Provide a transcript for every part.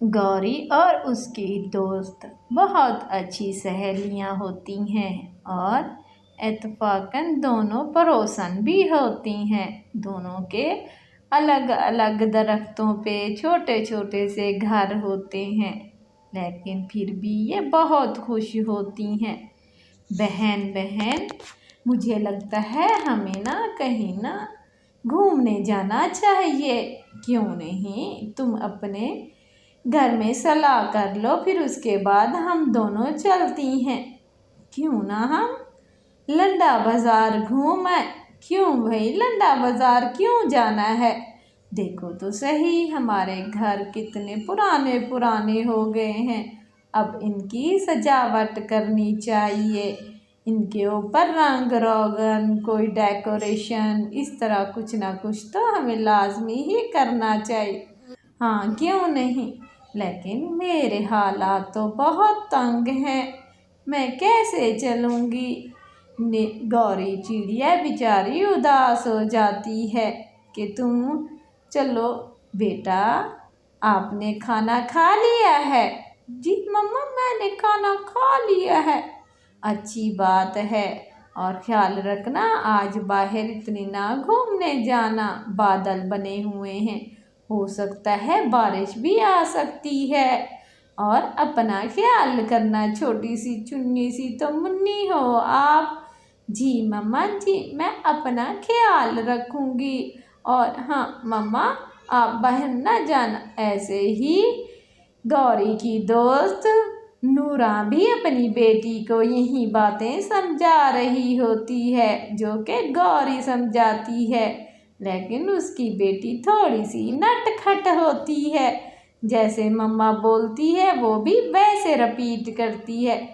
گوری اور اس کی دوست بہت اچھی سہیلیاں ہوتی ہیں اور اتفاقاً دونوں پڑوسن بھی ہوتی ہیں۔ دونوں کے الگ الگ درختوں پہ چھوٹے چھوٹے سے گھر ہوتے ہیں، لیکن پھر بھی یہ بہت خوش ہوتی ہیں۔ بہن بہن، مجھے لگتا ہے ہمیں کہیں گھومنے جانا چاہیے۔ کیوں نہیں؟ تم اپنے گھر میں صلاح کر لو، پھر اس کے بعد ہم دونوں چلتی ہیں۔ کیوں نہ ہم لنڈا بازار گھوم آئیں؟ کیوں بھائی، لنڈا بازار کیوں جانا ہے؟ دیکھو تو صحیح، ہمارے گھر کتنے پرانے پرانے ہو گئے ہیں، اب ان کی سجاوٹ کرنی چاہیے، ان کے اوپر رنگ روغن، کوئی ڈیکوریشن، اس طرح کچھ نہ کچھ تو ہمیں لازمی ہی کرنا چاہیے۔ ہاں کیوں نہیں، لیکن میرے حالات تو بہت تنگ ہیں، میں کیسے چلوں گی؟ گوری چڑیا بیچاری اداس ہو جاتی ہے کہ تم چلو۔ بیٹا، آپ نے کھانا کھا لیا ہے؟ جی مما، میں نے کھانا کھا لیا ہے۔ اچھی بات ہے، اور خیال رکھنا آج باہر اتنی نہ گھومنے جانا، بادل بنے ہوئے ہیں، ہو سکتا ہے بارش بھی آ سکتی ہے، اور اپنا خیال کرنا، چھوٹی سی چنی سی تو منی ہو آپ۔ جی مما جی، میں اپنا خیال رکھوں گی، اور ہاں مما، آپ باہر نہ جانا۔ ایسے ہی گوری کی دوست نورا بھی اپنی بیٹی کو یہی باتیں سمجھا رہی ہوتی ہے جو کہ گوری سمجھاتی ہے، لیکن اس کی بیٹی تھوڑی سی نٹ کھٹ ہوتی ہے، جیسے مما بولتی ہے وہ بھی ویسے رپیٹ کرتی ہے۔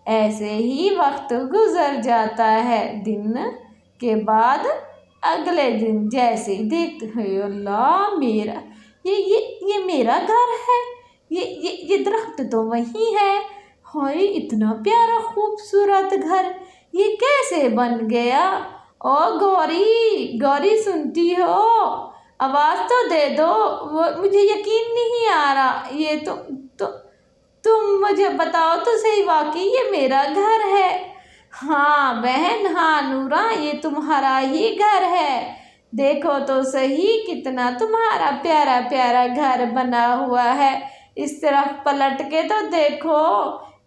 ایسے ہی وقت گزر جاتا ہے، دن کے بعد اگلے دن جیسے دیکھتے ہیں، اللہ میرا یہ میرا گھر ہے، یہ درخت تو وہی ہے، ہائے اتنا پیارا خوبصورت گھر یہ کیسے بن گیا؟ او گوری، گوری سنتی ہو؟ آواز تو دے دو، مجھے یقین نہیں آ رہا، یہ تم مجھے بتاؤ تو صحیح، واقعی یہ میرا گھر ہے؟ ہاں بہن، ہاں نورا، یہ تمہارا ہی گھر ہے، دیکھو تو صحیح کتنا تمہارا پیارا پیارا گھر بنا ہوا ہے، اس طرف پلٹ کے تو دیکھو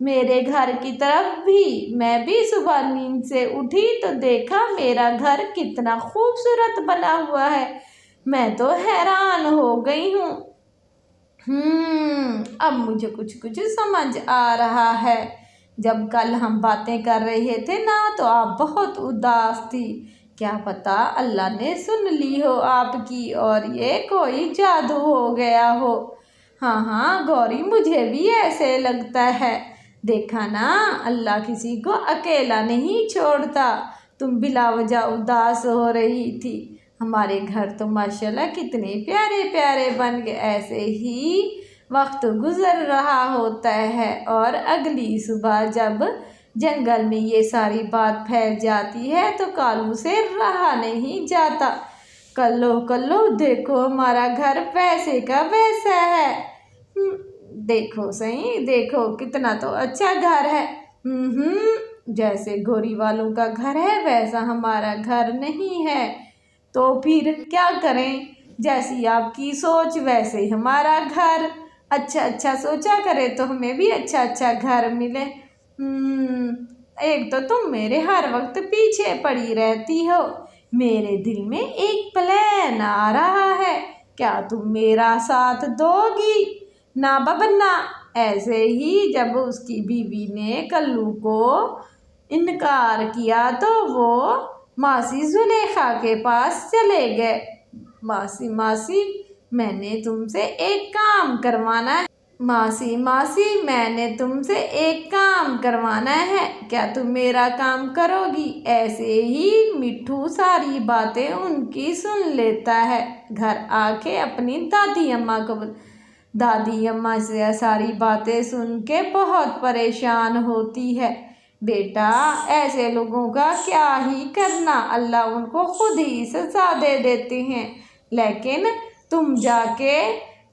میرے گھر کی طرف بھی۔ میں بھی صبح نیند سے اٹھی تو دیکھا میرا گھر کتنا خوبصورت بنا ہوا ہے، میں تو حیران ہو گئی ہوں۔ اب مجھے کچھ سمجھ آ رہا ہے، جب کل ہم باتیں کر رہے تھے تو آپ بہت اداس تھی، کیا پتا اللہ نے سن لی ہو آپ کی اور یہ کوئی جادو ہو گیا ہو۔ ہاں گوری، مجھے بھی ایسے لگتا ہے، دیکھا نا اللہ کسی کو اکیلا نہیں چھوڑتا، تم بلا وجہ اداس ہو رہی تھی، ہمارے گھر تو ماشاءاللہ کتنے پیارے پیارے بن گئے۔ ایسے ہی وقت گزر رہا ہوتا ہے، اور اگلی صبح جب جنگل میں یہ ساری بات پھیل جاتی ہے تو کالو سے رہا نہیں جاتا، کلو دیکھو ہمارا گھر ویسے کا ویسا ہے، دیکھو صحیح، دیکھو کتنا تو اچھا گھر ہے، جیسے گوری والوں کا گھر ہے ویسا ہمارا گھر نہیں ہے، تو پھر کیا کریں؟ جیسی آپ کی سوچ ویسے ہمارا گھر، اچھا سوچا کرے تو ہمیں بھی اچھا گھر ملے۔ ایک تو تم میرے ہر وقت پیچھے پڑی رہتی ہو، میرے دل میں ایک پلان آ رہا ہے، کیا تم میرا ساتھ دو گی؟ نہ بابا نہ۔ ایسے ہی جب اس کی بیوی نے کلو کو انکار کیا تو وہ ماسی زلیخا کے پاس چلے گئے۔ ماسی میں نے تم سے ایک کام کروانا ہے، میں نے تم سے ایک کام کروانا ہے، کیا تم میرا کام کرو گی؟ ایسے ہی مٹھو ساری باتیں ان کی سن لیتا ہے، گھر آ کے اپنی دادی اماں سے ساری باتیں سن کے بہت پریشان ہوتی ہے۔ بیٹا، ایسے لوگوں کا کیا ہی کرنا، اللہ ان کو خود ہی سزا دے دیتے ہیں، لیکن تم جا کے